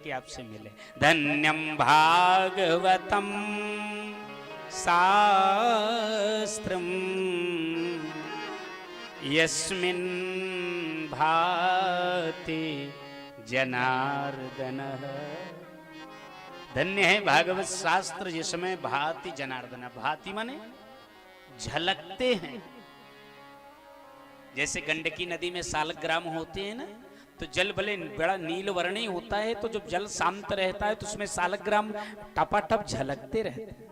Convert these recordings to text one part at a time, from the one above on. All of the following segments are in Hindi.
कि आपसे मिले। धन्यम भागवतम शास्त्रम यस्मिन् भाति जनार्दन। धन्य है भागवत शास्त्र जिसमें भाति जनार्दन। भाति माने झलकते हैं। जैसे गंडकी नदी में सालग्राम होते हैं ना, तो जल भले बड़ा नील वर्णी होता है, तो जब जल शांत रहता है तो उसमें सालग्राम टपाटप झलकते रहते हैं।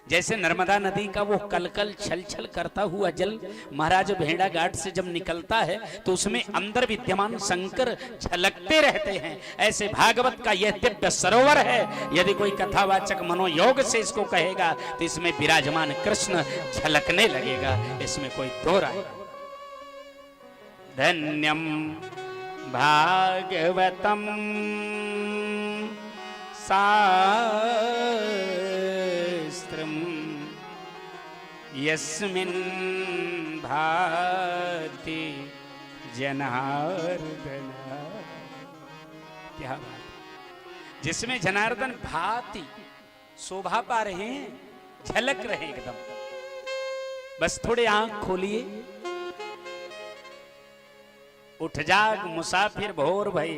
जैसे नर्मदा नदी का वो कलकल छल छल करता हुआ जल महाराज भेड़ा घाट से जब निकलता है तो उसमें अंदर विद्यमान शंकर झलकते रहते हैं। ऐसे भागवत का यह दिव्य सरोवर है। यदि कोई कथावाचक मनोयोग से इसको कहेगा तो इसमें विराजमान कृष्ण झलकने लगेगा, इसमें कोई दो राय। धन्यम भागवतम शास्त्रम यस्मिन् भाति जनार्दन। क्या बात, जिसमें जनार्दन भाति शोभा पा रहे हैं, झलक रहे हैं एकदम। बस थोड़े आंख खोलिए। उठ जाग मुसाफिर भोर भई,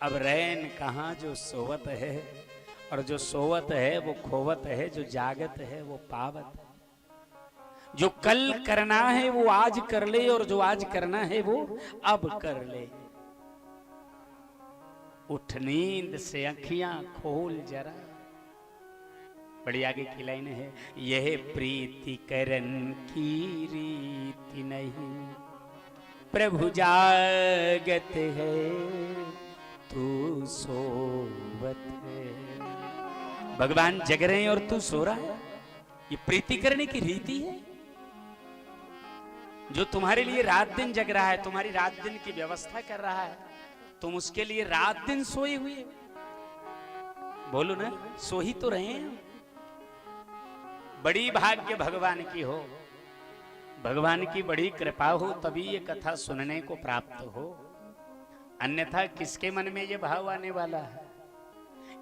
अब रैन कहाँ जो सोवत है, और जो सोवत है वो खोवत है, जो जागत है वो पावत है। जो कल करना है वो आज कर ले, और जो आज करना है वो अब कर ले। उठ नींद से अखियां खोल जरा। बड़ी आगे की लाइन है, यह प्रीति करन की रीति नहीं, प्रभु जागत है तू सोवत है। भगवान जग रहे हैं और तू सो रहा है, ये प्रीति करने की रीति है। जो तुम्हारे लिए रात दिन जग रहा है, तुम्हारी रात दिन की व्यवस्था कर रहा है, तुम उसके लिए रात दिन सोए हुए। बोलो ना, सो ही तो रहे हैं। बड़ी भाग्य भगवान की हो, भगवान की बड़ी कृपा हो, तभी ये कथा सुनने को प्राप्त हो। अन्यथा किसके मन में ये भाव आने वाला है?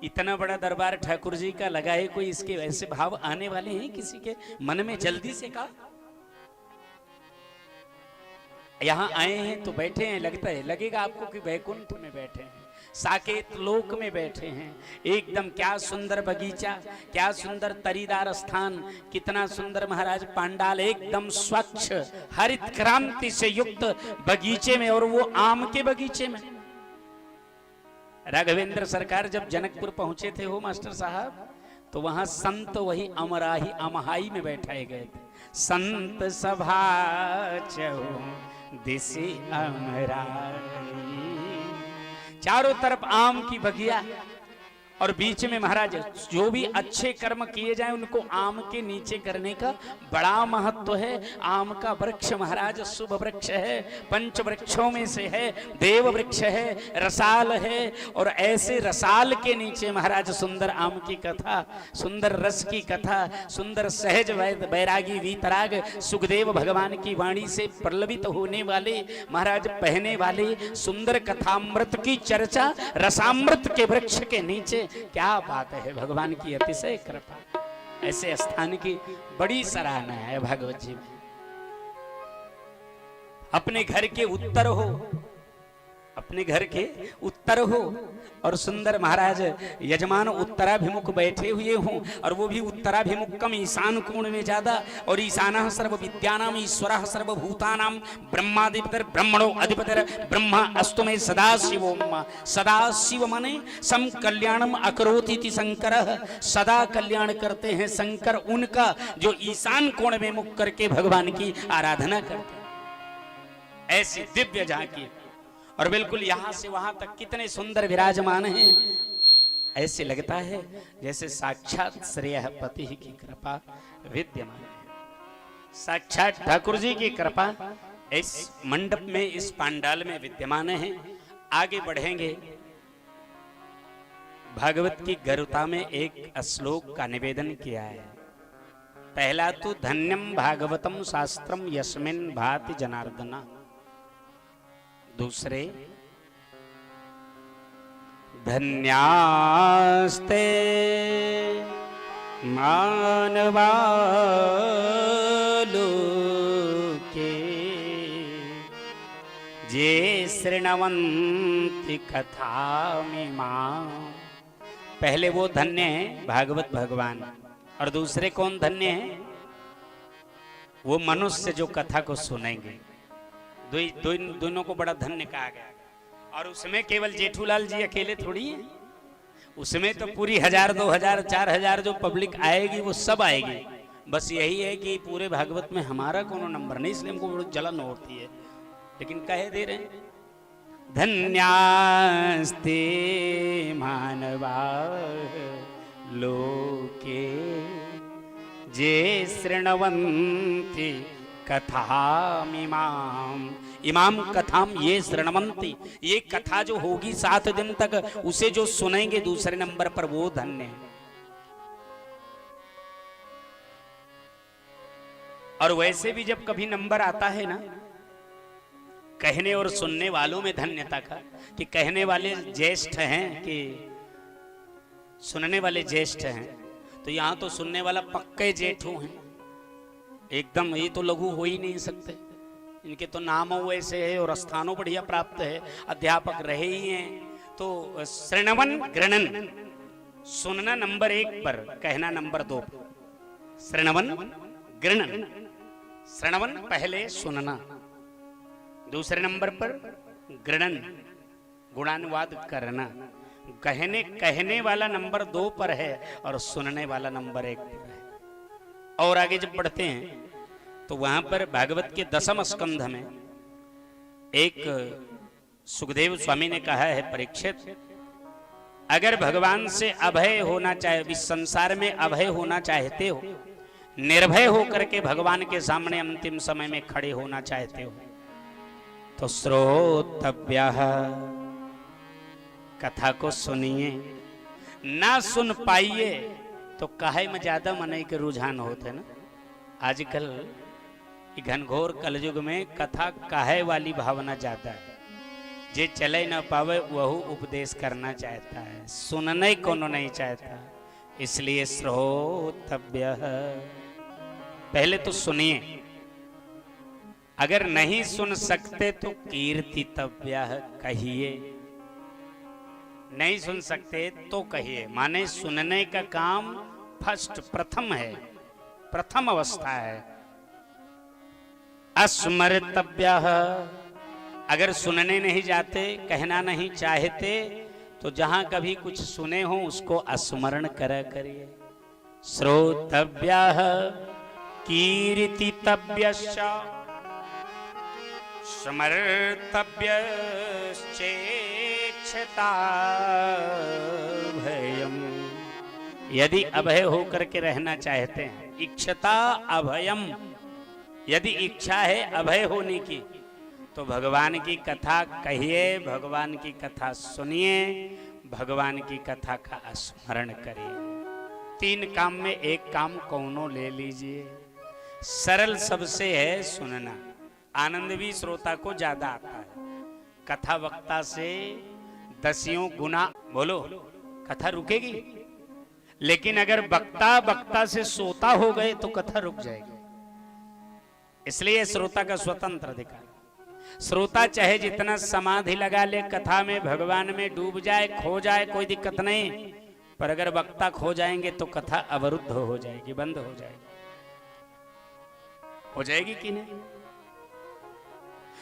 इतना बड़ा दरबार ठाकुर जी का लगा है, कोई इसके ऐसे भाव आने वाले हैं किसी के मन में? जल्दी से कहा, यहां आए हैं तो बैठे हैं, लगता है लगेगा आपको कि वैकुंठ में बैठे हैं, साकेत लोक में बैठे हैं। एकदम क्या सुंदर बगीचा, क्या सुंदर तरीदार स्थान, कितना सुंदर महाराज पांडाल, एकदम स्वच्छ हरित क्रांति से युक्त बगीचे में, और वो आम के बगीचे में। राघवेंद्र सरकार जब जनकपुर पहुंचे थे हो मास्टर साहब, तो वहां संत वही अमराही अमहाई में बैठाए गए थे। संत सभा चहु दिशि अमराई, चारों तरफ आम की बगिया, और बीच में महाराज जो भी अच्छे कर्म किए जाएं उनको आम के नीचे करने का बड़ा महत्व है। आम का वृक्ष महाराज शुभ वृक्ष है, पंच वृक्षों में से है, देव वृक्ष है, रसाल है, और ऐसे रसाल के नीचे महाराज सुंदर आम की कथा, सुंदर रस की कथा, सुंदर सहज वैरागी वीतराग सुखदेव भगवान की वाणी से प्रलवित होने वाले महाराज पहने वाले सुंदर कथामृत की चर्चा रसामृत के वृक्ष के नीचे। क्या बात है, भगवान की अतिशय कृपा। ऐसे स्थान की बड़ी सराहना है भागवत जी में। अपने घर के उत्तर हो, अपने घर के उत्तर हो, और सुंदर महाराज यजमान उत्तराभिमुख बैठे हुए हों, और वो भी उत्तराभिमुख कम ईशान कोण में ज्यादा, और ईशानः सर्व विद्यानाम ईश्वरः सर्वभूतानाम ब्रह्माधिपतिर ब्रह्मणो अधिपतिर ब्रह्मा अस्तु में सदा शिवोम। सदा शिव माने सम कल्याणम अकरोति शंकरः, सदा कल्याण करते हैं शंकर उनका जो ईशान कोण में मुख करके भगवान की आराधना करते हैं। ऐसी दिव्य झांकी, और बिल्कुल यहां से वहां तक कितने सुंदर विराजमान हैं। ऐसे लगता है जैसे साक्षात श्रेयःपति की कृपा विद्यमान है, साक्षात ठाकुर जी की कृपा इस मंडप में, इस पांडाल में विद्यमान है। आगे बढ़ेंगे। भागवत की गरुता में एक श्लोक का निवेदन किया है। पहला तो धन्यम भागवतम शास्त्रम यस्मिन् भाति जनार्दना, दूसरे धन्यास्ते मानवा लोके जे शृण्वन्ति कथामिमाम्। पहले वो धन्य है भागवत भगवान, और दूसरे कौन धन्य है? वो मनुष्य जो कथा को सुनेंगे। दोनों को बड़ा धन्य कहा गया। और उसमें केवल जेठूलाल जी अकेले थोड़ी हैं, उसमें तो पूरी 1000, 2000, 4000 जो पब्लिक आएगी वो सब आएगी। बस यही है कि पूरे भागवत में हमारा कोनो नंबर नहीं, इसलिए हमको बड़ी जलन होती है, लेकिन कहे दे रहे हैं धन्यास्ते मानवा लोके जे शृण्वन्ति कथामिमाम्। इमाम कथाम ये शृण्वन्ति, ये कथा जो होगी 7 दिन तक, उसे जो सुनेंगे दूसरे नंबर पर वो धन्य है। और वैसे भी जब कभी नंबर आता है ना कहने और सुनने वालों में धन्यता का, कि कहने वाले ज्येष्ठ हैं कि सुनने वाले ज्येष्ठ हैं, तो यहां तो सुनने वाला पक्के जेठू हैं एकदम, ये तो लघु हो ही नहीं सकते। इनके तो नाम वैसे है और स्थानों बढ़िया प्राप्त है, अध्यापक रहे ही हैं। तो श्रवण गृणन, सुनना नंबर 1 पर, कहना नंबर 2 पर। श्रवण गृणन, श्रवण पहले सुनना, दूसरे नंबर पर गृणन गुणानुवाद करना। कहने वाला नंबर 2 पर है और सुनने वाला नंबर 1 पर है। और आगे जब पढ़ते हैं तो वहां पर भागवत के 10वें स्कंध में एक सुखदेव स्वामी ने कहा है, परीक्षित अगर भगवान से अभय होना चाहे, इस संसार में अभय होना चाहते हो, निर्भय होकर के भगवान के सामने अंतिम समय में खड़े होना चाहते हो, तो श्रोतव्यः, कथा को सुनिए। ना सुन पाइए तो काहे में ज्यादा मने के रुझान होते ना। आजकल घनघोर कलयुग में कथा काहे वाली भावना ज्यादा है। जे चले न पावे वहु उपदेश करना चाहता है, सुनने कोनो नहीं चाहता। इसलिए श्रोतव्यः, पहले तो सुनिए, अगर नहीं सुन सकते तो कीर्तितव्यः, कहिए। नहीं सुन सकते तो कहिए, माने सुनने का काम फर्स्ट, प्रथम है, प्रथम अवस्था है। अस्मर्तव्यः, अगर सुनने नहीं जाते, कहना नहीं चाहते, तो जहां कभी कुछ सुने हो उसको अस्मरण करा करिए। श्रोतव्यः कीर्तितव्यश्च स्मर्तव्यश्चेक्षता भयम्। यदि अभय होकर के रहना चाहते हैं, इच्छता अभयम, यदि इच्छा है अभय होने की, तो भगवान की कथा कहिए, भगवान की कथा सुनिए, भगवान की कथा का स्मरण करिए। 3 काम में एक काम कौनो ले लीजिए। सरल सबसे है सुनना, आनंद भी श्रोता को ज्यादा आता है। कथा वक्ता से 10 गुना, बोलो कथा रुकेगी, लेकिन अगर वक्ता से सोता हो गए तो कथा रुक जाएगी। इसलिए श्रोता का स्वतंत्र अधिकार। श्रोता चाहे जितना समाधि लगा ले, कथा में भगवान में डूब जाए, खो जाए, कोई दिक्कत नहीं, पर अगर वक्ता खो जाएंगे तो कथा अवरुद्ध हो जाएगी, बंद हो जाएगी। हो जाएगी कि नहीं?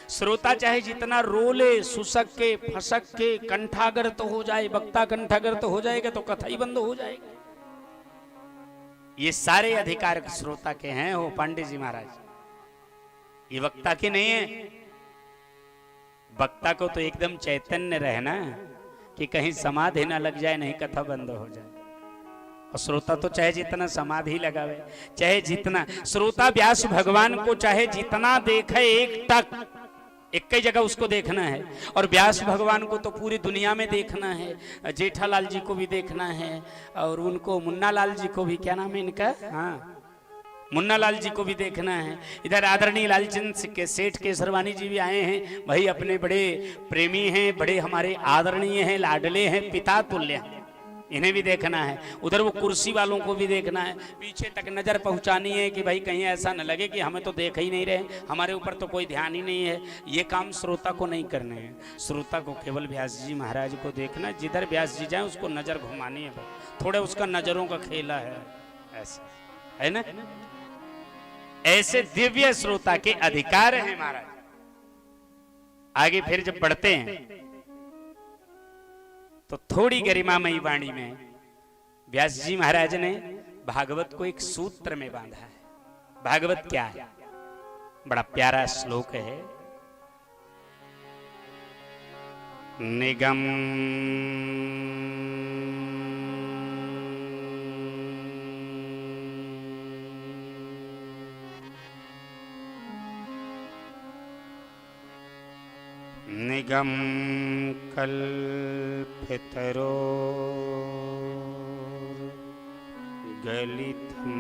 श्रोता चाहे जितना रोले, सुसक के, फसक के, कंठागर तो हो जाए, वक्ता कंठागर तो हो जाएगा तो कथा ही बंद हो जाएगी। ये सारे अधिकार श्रोता के हैं। हो पांडे जी महाराज, ये वक्ता के नहीं है। वक्ता को तो एकदम चैतन्य रहना कि कहीं समाधि ना लग जाए, नहीं कथा बंद हो जाए। और श्रोता तो चाहे जितना समाधि लगावे, चाहे जितना, श्रोता व्यास भगवान को चाहे जितना देखे, एक ही जगह उसको देखना है। और व्यास भगवान को तो पूरी दुनिया में देखना है। जेठालाल जी को भी देखना है, और उनको मुन्ना लाल जी को भी, क्या नाम है इनका, हाँ मुन्ना लाल जी को भी देखना है। इधर आदरणीय लालचंद के सेठ केसरवानी जी भी आए हैं, वही अपने बड़े प्रेमी हैं, बड़े हमारे आदरणीय हैं, लाडले हैं, पिता तुल्य हैं, इन्हें भी देखना है। उधर वो कुर्सी वालों को भी देखना है, पीछे तक नजर पहुंचानी है कि भाई कहीं ऐसा न लगे कि हमें तो देख ही नहीं रहे, हमारे ऊपर तो कोई ध्यान ही नहीं है। ये काम श्रोता को नहीं करने हैं, श्रोता को केवल व्यास जी महाराज को देखना है। जिधर व्यास जी जाए उसको नजर घुमानी है भाई, थोड़े उसका नजरों का खेला है, ऐसा है ना। ऐसे दिव्य श्रोता के अधिकार हैं महाराज। आगे फिर जब बढ़ते हैं तो थोड़ी गरिमामयी वाणी में व्यास जी महाराज ने भागवत को एक सूत्र में बांधा है। भागवत क्या है? बड़ा प्यारा श्लोक है। निगम निगम कल्पितरो गलितं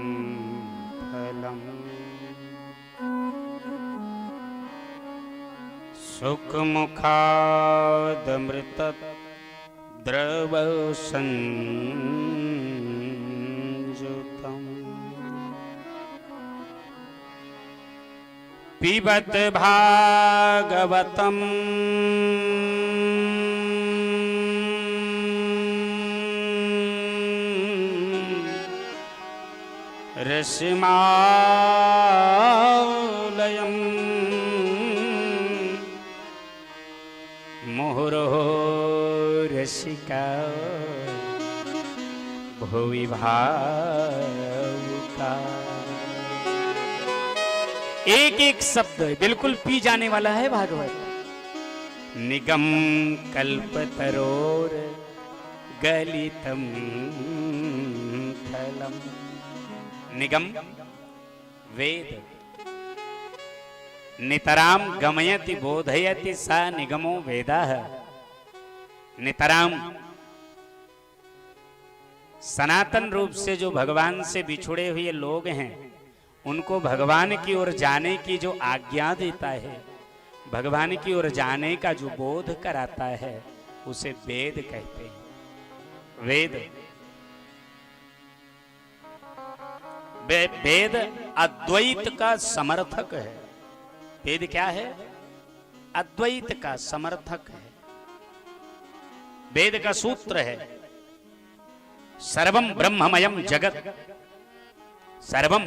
फलम् सुखमुखादमृत द्रव संयुतम् पिबत भागवतम् रसमालयम् मुहुर्मुहुः रसिका भुवि भावुका। एक एक शब्द बिल्कुल पी जाने वाला है भागवत। निगम कल्पतरोर गलितम फलम। निगम वेद, नितराम गमयति बोधयति सा निगमो वेदाः। नितराम सनातन रूप से जो भगवान से बिछुड़े हुए लोग हैं, उनको भगवान की ओर जाने की जो आज्ञा देता है, भगवान की ओर जाने का जो बोध कराता है, उसे वेद कहते हैं। वेद वेद अद्वैत का समर्थक है। वेद क्या है? अद्वैत का समर्थक है। वेद का सूत्र है सर्वम ब्रह्ममयम जगत। सर्वम,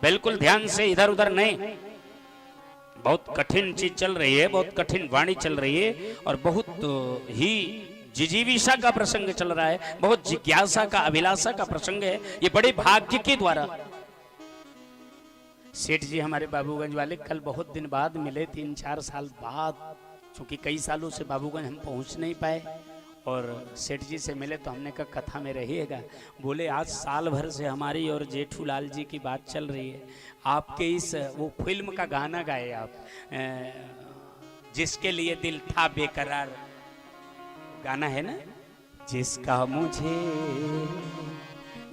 बिल्कुल ध्यान से, इधर उधर नहीं। बहुत कठिन चीज चल रही है, बहुत कठिन वाणी चल रही है, और बहुत ही जिजीविषा का प्रसंग चल रहा है, बहुत जिज्ञासा का, अभिलाषा का प्रसंग है। ये बड़े भाग्य के द्वारा सेठ जी हमारे बाबूगंज वाले कल बहुत दिन बाद मिले, 3-4 साल बाद, चूंकि कई सालों से बाबूगंज हम पहुंच नहीं पाए, और सेठ जी से मिले तो हमने कहा कथा में रहिएगा। बोले आज साल भर से हमारी और जेठूलाल जी की बात चल रही है, आपके इस वो फिल्म का गाना गाए आप, जिसके लिए दिल था बेकरार, गाना है ना, जिसका मुझे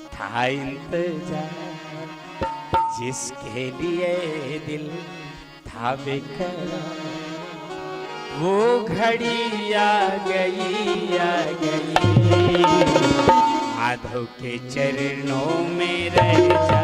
था इंतजार, जिसके लिए दिल था बेकरार, वो घड़ी आ गई माधव के चरणों में रह जा।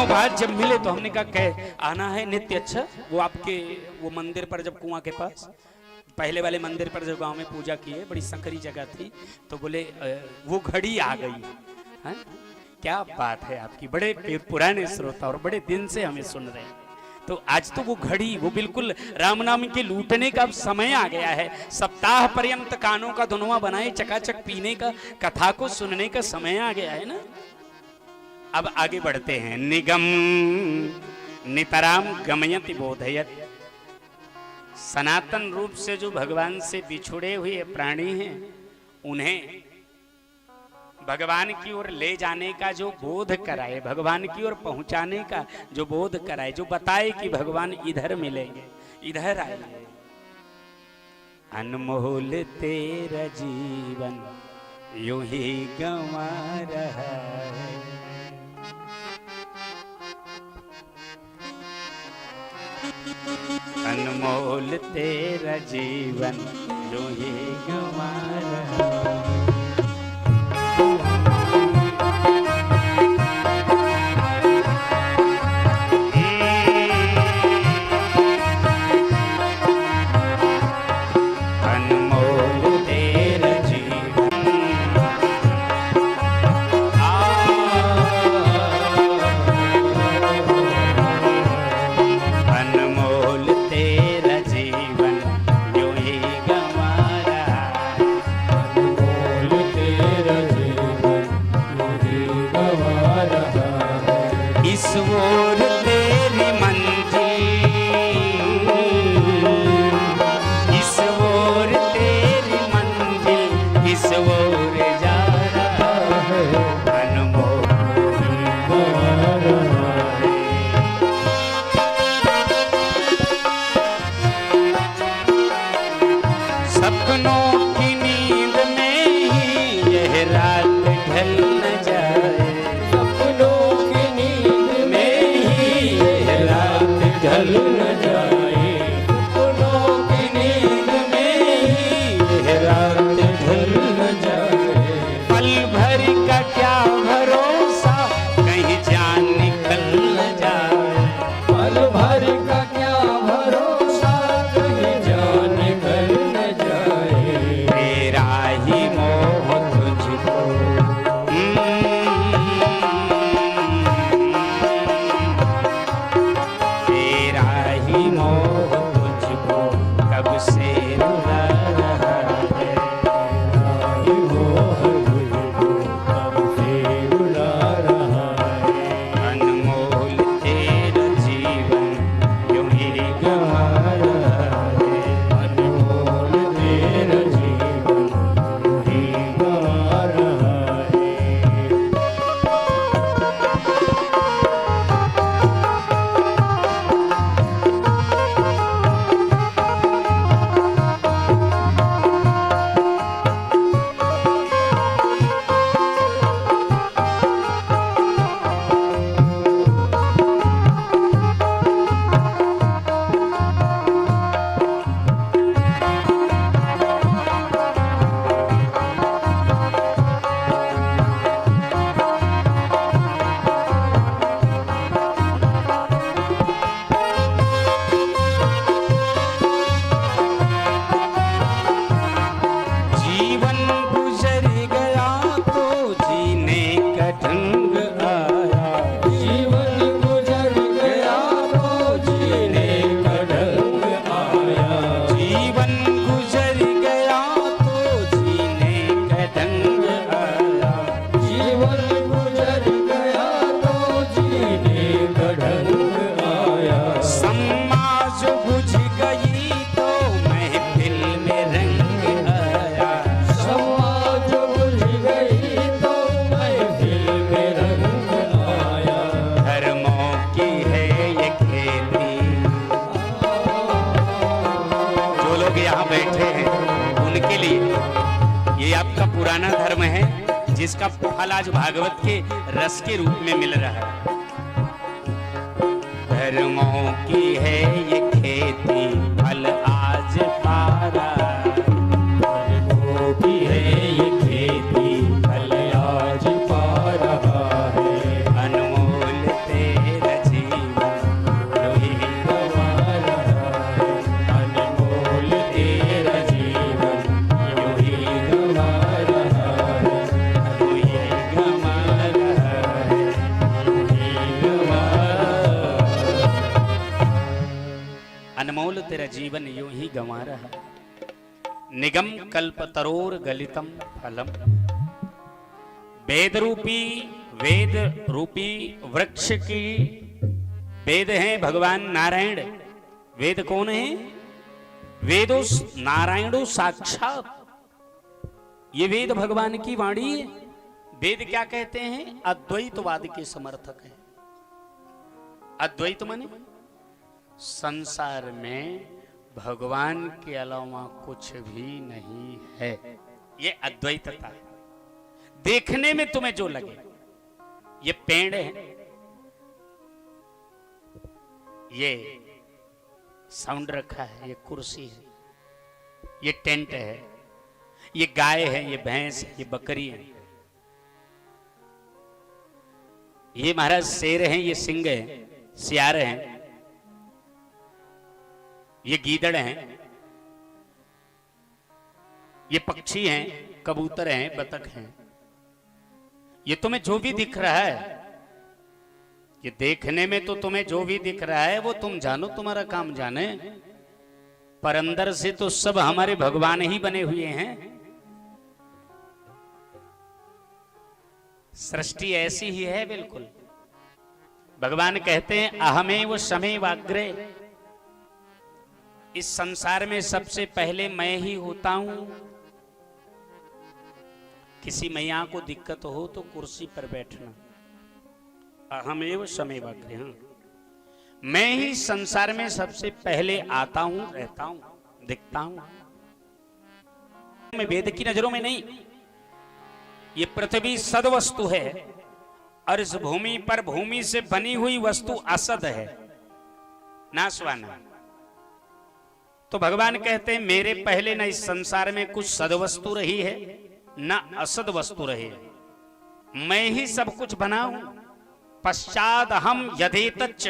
बाद जब मिले तो हमने कहा आना है नित्य। अच्छा, वो आपके वो मंदिर पर, जब कुआं के पास पहले वाले मंदिर पर जब गांव में पूजा की है, बड़ी संकरी जगह थी, तो बोले वो घड़ी आ गई है। क्या बात है आपकी, बड़े पुराने श्रोता और बड़े दिन से हमें सुन रहे हैं। तो आज तो वो घड़ी, वो बिल्कुल राम नाम के लूटने का समय आ गया है। सप्ताह पर्यंत कानों का धुनवा बनाए चकाचक पीने का, कथा को सुनने का समय आ गया है ना। अब आगे बढ़ते हैं। निगम नितराम गमयति बोधयत। सनातन रूप से जो भगवान से बिछुड़े हुए प्राणी हैं, उन्हें भगवान की ओर ले जाने का जो बोध कराए, भगवान की ओर पहुंचाने का जो बोध कराए, जो बताए कि भगवान इधर मिलेंगे, इधर आइए। अनमोल तेरा जीवन यूं ही गंवा रहा है, अनमोल तेरा जीवन यूं ही गंवा रहा है। पुराना धर्म है जिसका फल आज भागवत के रस के रूप में मिल रहा है। धर्मों की है ये खेती फल आज पा रहा है, धर्मों की है ये खेती फल आज पा रहा है। अनमोल तेरा जीवन जो ही गंवा रहा है, अनमोल तेरा जीवन जो ही गंवा रहा है, जो ही गंवा रहा है, जो ही गंवा अनमोल तेरा जीवन यूं ही गंवा रहा, निगम कल्पतरोर गलितम फलम। वेद रूपी वृक्ष की वेद हैं भगवान नारायण। वेद कौन है? वेदो नारायणो साक्षात। ये वेद भगवान की वाणी है। वेद क्या कहते हैं? अद्वैतवाद के समर्थक हैं। अद्वैत माने संसार में भगवान के अलावा कुछ भी नहीं है, ये अद्वैतता है। देखने में तुम्हें जो लगे, ये पेड़ है, ये साउंड रखा है, ये कुर्सी है, ये टेंट है, ये गाय है, ये भैंस है, ये बकरी है, ये महाराज शेर है, ये सिंह है, सियार है, ये गीदड़ हैं, ये पक्षी हैं, कबूतर हैं, बतख हैं। ये तुम्हें जो भी दिख रहा है, ये देखने में तो तुम्हें जो भी दिख रहा है वो तुम जानो, तुम्हारा काम जाने, पर अंदर से तो सब हमारे भगवान ही बने हुए हैं। सृष्टि ऐसी ही है बिल्कुल। भगवान कहते हैं अहमेव समेवाग्रे, इस संसार में सबसे पहले मैं ही होता हूं। किसी मैया को दिक्कत हो तो कुर्सी पर बैठना, अहमेव समेवाग्रे, हाँ, मैं ही संसार में सबसे पहले आता हूं, रहता हूं, दिखता हूं। मैं वेद की नजरों में नहीं, ये पृथ्वी सद वस्तु है और इस भूमि पर भूमि से बनी हुई वस्तु असद है, नाशवाना। तो भगवान कहते हैं मेरे पहले न इस संसार में कुछ सद वस्तु रही है न असद वस्तु रही है, मैं ही सब कुछ बना हूं। पश्चात हम यदेतच्च,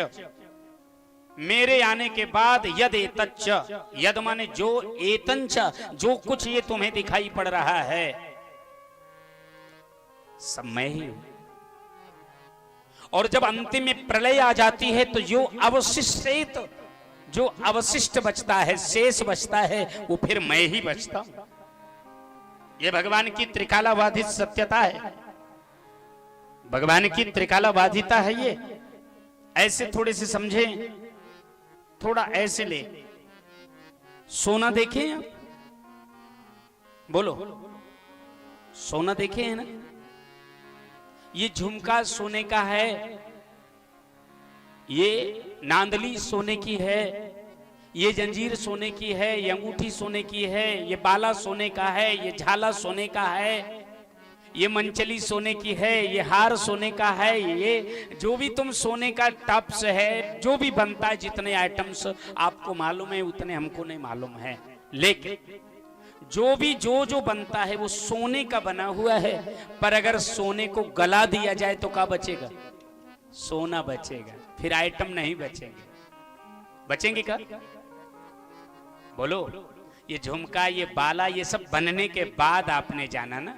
मेरे आने के बाद यदेतच्च, यद माने जो, एतंच जो कुछ ये तुम्हें दिखाई पड़ रहा है सब मैं ही हूं। और जब अंतिम में प्रलय आ जाती है तो जो अवशिष्ट बचता है, शेष बचता है, वो फिर मैं ही बचता हूं। यह भगवान की त्रिकालाबाधित सत्यता है, भगवान की त्रिकालाबाधिता है ये। ऐसे थोड़े से समझे, थोड़ा ऐसे ले। सोना देखे हैं? बोलो, सोना देखे हैं ना? ये झुमका सोने का है, ये नांदली सोने की है, ये जंजीर सोने की है, ये अंगूठी सोने की है, ये बाला सोने का है, ये झाला सोने का है, ये मंचली सोने की है, ये हार सोने का है, ये जो भी तुम सोने का टप्स है, जो भी बनता है, जितने आइटम्स आपको मालूम है उतने हमको नहीं मालूम है, लेकिन जो बनता है वो सोने का बना हुआ है। पर अगर सोने को गला दिया जाए तो क्या बचेगा? सोना बचेगा, फिर आइटम नहीं बचेंगे। बचेंगे क्या? बोलो। ये झुमका, ये बाला, ये सब बनने के बाद आपने जाना ना।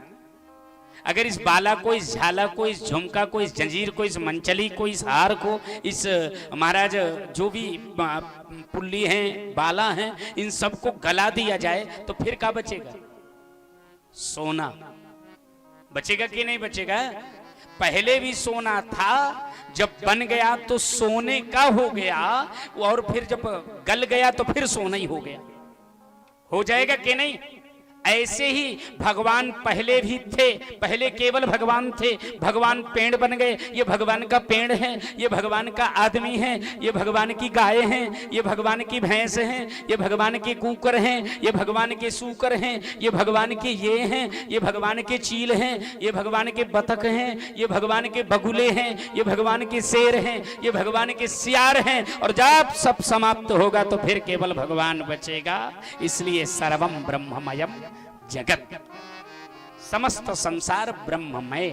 अगर इस बाला को, इस झाला को, इस झुमका को, इस जंजीर को, इस मंचली को, इस हार को, इस महाराज जो भी पुल्ली हैं, बाला हैं, इन सबको गला दिया जाए तो फिर क्या बचेगा? सोना बचेगा कि नहीं बचेगा? पहले भी सोना था, जब बन गया तो सोने का हो गया, और फिर जब गल गया तो फिर सोना ही हो गया। हो जाएगा कि नहीं? ऐसे ही भगवान पहले भी थे, पहले केवल भगवान थे, भगवान पेड़ बन गए। ये भगवान का पेड़ है, ये भगवान का आदमी है, ये भगवान की गाय हैं, ये भगवान की भैंस हैं, ये भगवान के कुकर हैं, ये भगवान के सूकर हैं, ये भगवान के ये हैं, ये भगवान के चील हैं, ये भगवान के बतख हैं, ये भगवान के बगुले हैं, ये भगवान के शेर हैं, ये भगवान के सियार हैं। और जब सब समाप्त होगा तो फिर केवल भगवान बचेगा। इसलिए सर्वम ब्रह्ममयम जगत, समस्त संसार ब्रह्ममय,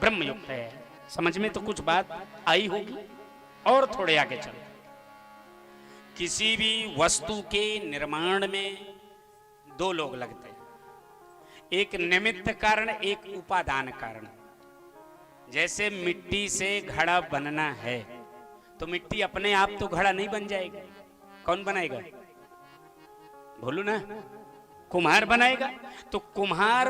ब्रह्मयुक्त है। समझ में तो कुछ बात आई होगी। और थोड़े आगे चलो। किसी भी वस्तु के निर्माण में दो लोग लगते हैं, एक निमित्त कारण, एक उपादान कारण। जैसे मिट्टी से घड़ा बनना है तो मिट्टी अपने आप तो घड़ा नहीं बन जाएगा, कौन बनाएगा? बोलो ना, कुम्हार बनाएगा। तो कुम्हार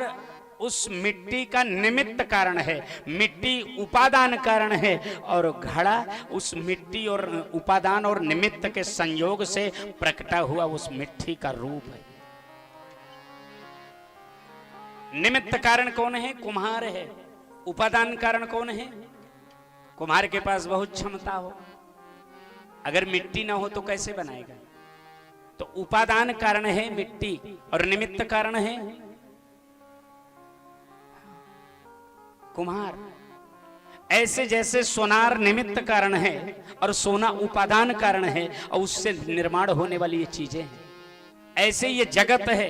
उस मिट्टी का निमित्त कारण है, मिट्टी उपादान कारण है, और घड़ा उस मिट्टी और उपादान और निमित्त के संयोग से प्रकटा हुआ उस मिट्टी का रूप है। निमित्त कारण कौन है? कुम्हार है। उपादान कारण कौन है? कुम्हार के पास बहुत क्षमता हो, अगर मिट्टी ना हो तो कैसे बनाएगा? तो उपादान कारण है मिट्टी और निमित्त कारण है कुम्हार। ऐसे जैसे सोनार निमित्त कारण है और सोना उपादान कारण है और उससे निर्माण होने वाली ये चीजें हैं, ऐसे ये जगत है।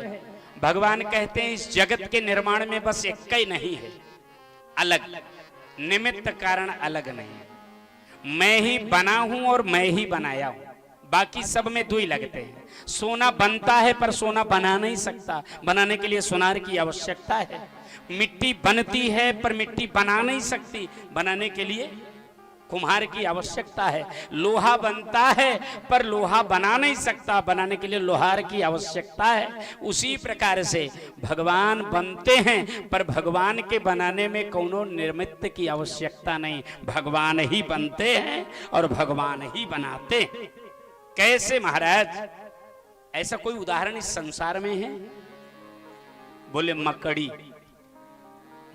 भगवान कहते हैं इस जगत के निर्माण में बस एक ही नहीं है, अलग निमित्त कारण अलग नहीं है। मैं ही बना हूं और मैं ही बनाया हूं, बाकी सब में दो ही लगते हैं। सोना बनता है पर सोना बना नहीं सकता, बनाने के लिए सोनार की आवश्यकता है। मिट्टी बनती है पर मिट्टी बना नहीं सकती, बनाने के लिए कुम्हार की आवश्यकता है। लोहा बनता है पर लोहा बना नहीं सकता, बनाने के लिए लोहार की आवश्यकता है। उसी प्रकार से भगवान बनते हैं पर भगवान के बनाने में कोनो निर्मित की आवश्यकता नहीं, भगवान ही बनते हैं और भगवान ही बनाते हैं। कैसे महाराज? ऐसा कोई उदाहरण इस संसार में है? बोले मकड़ी।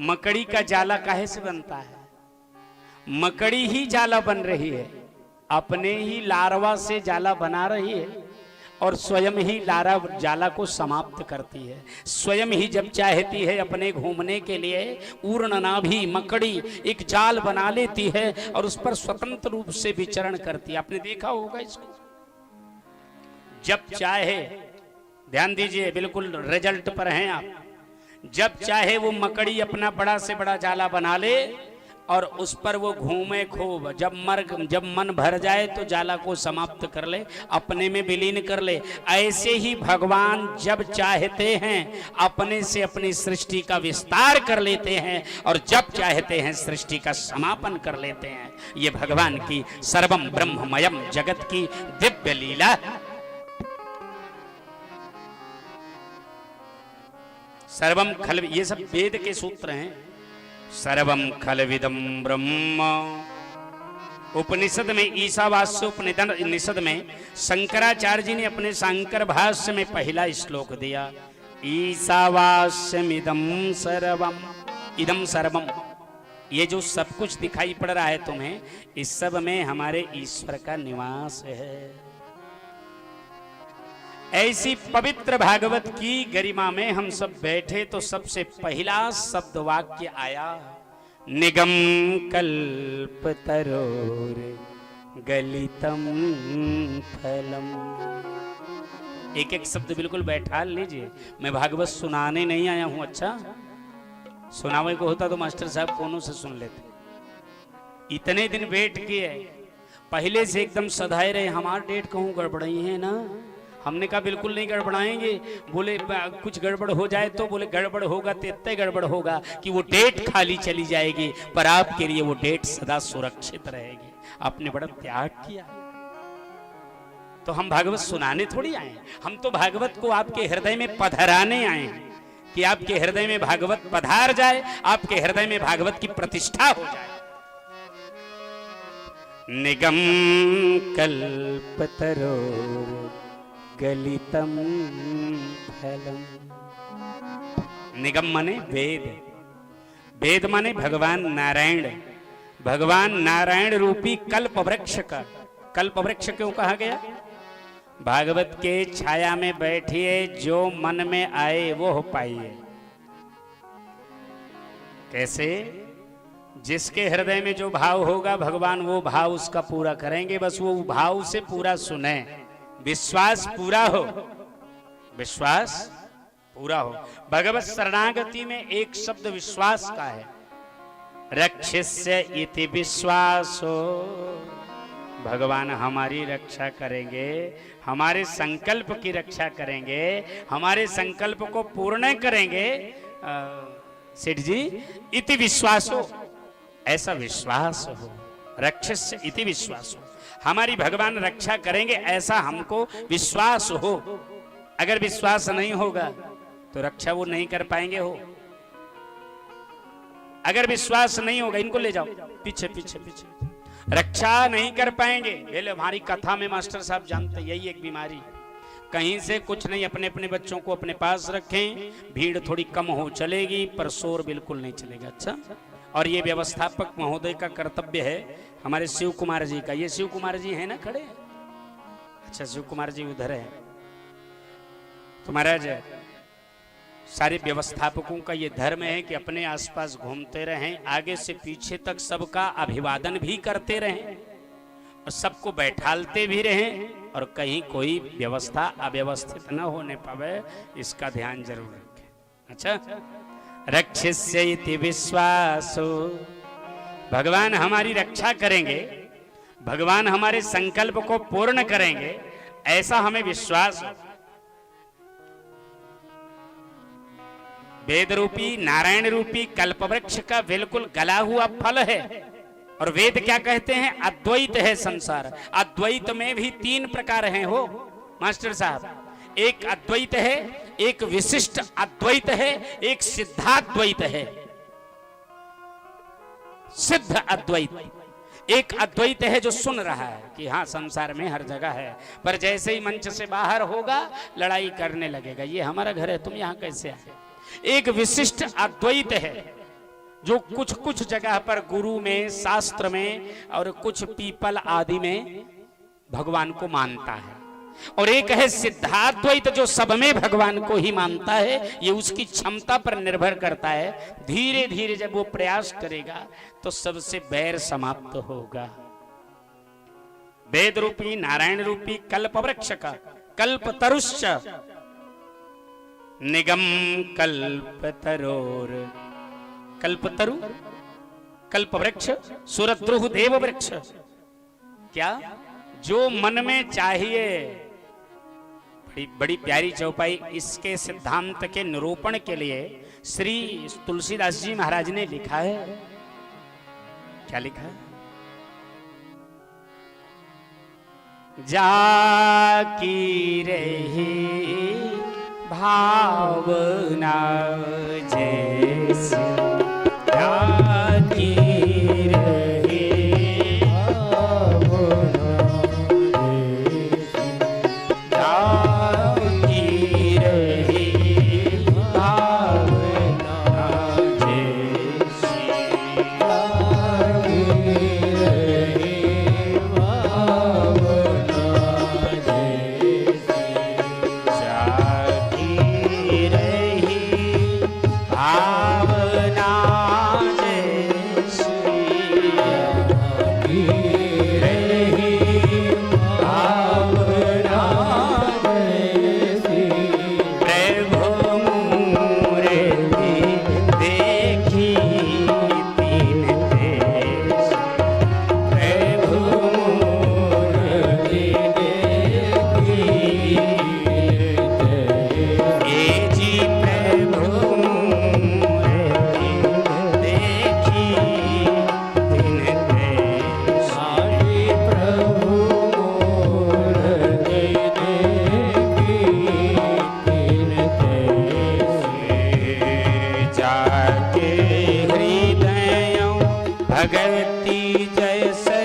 मकड़ी का जाला काहे से बनता है? मकड़ी ही जाला बन रही है, अपने ही लार्वा से जाला बना रही है और स्वयं ही लारा जाला को समाप्त करती है। स्वयं ही जब चाहती है अपने घूमने के लिए ऊर्णनाभी मकड़ी एक जाल बना लेती है और उस पर स्वतंत्र रूप से विचरण करती है। आपने देखा होगा इसको। जब चाहे, ध्यान दीजिए, बिल्कुल रिजल्ट पर हैं आप, जब चाहे वो मकड़ी अपना बड़ा से बड़ा जाला बना ले और उस पर वो घूमे खूब। जब मन भर जाए तो जाला को समाप्त कर ले, अपने में विलीन कर ले। ऐसे ही भगवान जब चाहते हैं अपने से अपनी सृष्टि का विस्तार कर लेते हैं और जब चाहते हैं सृष्टि का समापन कर लेते हैं। ये भगवान की सर्वम ब्रह्ममयम जगत की दिव्य लीला। सर्वम खल, ये सब वेद के सूत्र हैं। सर्वम खलविदम ब्रह्म। उपनिषद में, ईशावास्य उपनिषद में शंकराचार्य जी ने अपने शंकर भाष्य में पहला श्लोक दिया, ईशावास्यमिदं सर्वम। इदम सर्वम, ये जो सब कुछ दिखाई पड़ रहा है तुम्हें, इस सब में हमारे ईश्वर का निवास है। ऐसी पवित्र भागवत की गरिमा में हम सब बैठे तो सबसे पहला शब्द वाक्य आया, निगम कल्पतरोर गलितम फलम। एक एक शब्द बिल्कुल बैठा लीजिए। मैं भागवत सुनाने नहीं आया हूं, अच्छा सुनावे को होता तो मास्टर साहब कोनों से सुन लेते। इतने दिन वेट किए, पहले से एकदम सधाए रहे, हमारा डेट कहूं गड़बड़ाई है ना। हमने कहा बिल्कुल नहीं गड़बड़ाएंगे। बोले कुछ गड़बड़ हो जाए तो, बोले गड़बड़ होगा तो इतना गड़बड़ होगा कि वो डेट खाली चली जाएगी, पर आपके लिए वो डेट सदा सुरक्षित रहेगी। आपने बड़ा त्याग किया। तो हम भागवत सुनाने थोड़ी आए, हम तो भागवत को आपके हृदय में पधराने आए हैं कि आपके हृदय में भागवत पधार जाए, आपके हृदय में भागवत की प्रतिष्ठा हो जाए। निगम कल्पतरोर गलितम फलम। निगम माने वेद, वेद माने भगवान नारायण। भगवान नारायण रूपी कल्प वृक्ष का, कल्प वृक्ष क्यों कहा गया? भागवत के छाया में बैठिए, जो मन में आए वो हो पाइए। कैसे? जिसके हृदय में जो भाव होगा भगवान वो भाव उसका पूरा करेंगे। बस वो भाव से पूरा सुने, विश्वास पूरा हो, विश्वास पूरा हो। भगवत शरणागति में एक शब्द विश्वास का है, रक्षस्य इति विश्वासो। भगवान हमारी रक्षा करेंगे, हमारे संकल्प की रक्षा करेंगे, हमारे संकल्प को पूर्ण करेंगे। सेठ जी, इति विश्वासो, ऐसा विश्वास हो। रक्षस्य इति विश्वासो, हमारी भगवान रक्षा करेंगे ऐसा हमको विश्वास हो। अगर विश्वास नहीं होगा तो रक्षा वो नहीं कर पाएंगे हो। अगर विश्वास नहीं होगा, इनको ले जाओ पीछे पीछे पीछे, रक्षा नहीं कर पाएंगे। हमारी कथा में मास्टर साहब जानते, यही एक बीमारी, कहीं से कुछ नहीं, अपने अपने बच्चों को अपने पास रखें, भीड़ थोड़ी कम हो चलेगी पर शोर बिल्कुल नहीं चलेगा। अच्छा, और ये व्यवस्थापक महोदय का कर्तव्य है, हमारे शिव कुमार जी का। ये शिव कुमार जी है ना खड़े? अच्छा, शिव कुमार जी उधर है। तो महाराज सारे व्यवस्थापकों का ये धर्म है कि अपने आसपास घूमते रहें, आगे से पीछे तक सबका अभिवादन भी करते रहें और सबको बैठालते भी रहें, और कहीं कोई व्यवस्था अव्यवस्थित न होने पावे, इसका ध्यान जरूर रखें। अच्छा, रक्षिष्य इति विश्वासो, भगवान हमारी रक्षा करेंगे, भगवान हमारे संकल्प को पूर्ण करेंगे, ऐसा हमें विश्वास हो। वेद रूपी नारायण रूपी कल्पवृक्ष का बिल्कुल गला हुआ फल है। और वेद क्या कहते हैं? अद्वैत है संसार। अद्वैत में भी 3 प्रकार हैं हो मास्टर साहब। एक अद्वैत है, एक विशिष्ट अद्वैत है, एक सिद्धाद्वैत है। सिद्ध अद्वैत एक अद्वैत है जो सुन रहा है कि हाँ संसार में हर जगह है, पर जैसे ही मंच से बाहर होगा लड़ाई करने लगेगा, ये हमारा घर है, तुम यहाँ कैसे आए। एक विशिष्ट अद्वैत है जो कुछ कुछ जगह पर गुरु में, शास्त्र में और कुछ पीपल आदि में भगवान को मानता है। और एक है सिद्धाद्वैत जो सब में भगवान को ही मानता है। ये उसकी क्षमता पर निर्भर करता है। धीरे धीरे जब वो प्रयास करेगा तो सबसे बैर समाप्त होगा। वेद रूपी नारायण रूपी कल्पवृक्ष का कल्पतरुश्च निगम कल्पतरोर, कल्पतरु कल्पवृक्ष सुरद्रुह देव वृक्ष, क्या जो मन में चाहिए। बड़ी बड़ी प्यारी चौपाई इसके सिद्धांत के निरूपण के लिए श्री तुलसीदास जी महाराज ने लिखा है। क्या लिखा है? जाकी रही भावना जैसी, जाकी रही भावना जैसी, जाकी रही भावना जैसी, जाकी रही भावना जैसी, भगति जैसे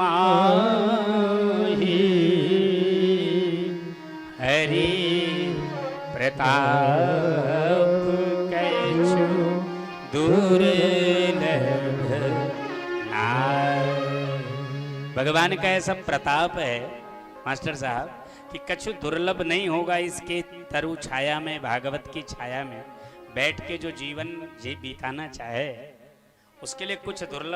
माही हरि प्रताप कैछु दुर्लभ नाय। भगवान का ऐसा प्रताप है मास्टर साहब कि कछु दुर्लभ नहीं होगा इसके तरु छाया में, भागवत की छाया में बैठ के जो जीवन जी बिताना चाहे उसके लिए कुछ दुर्लभ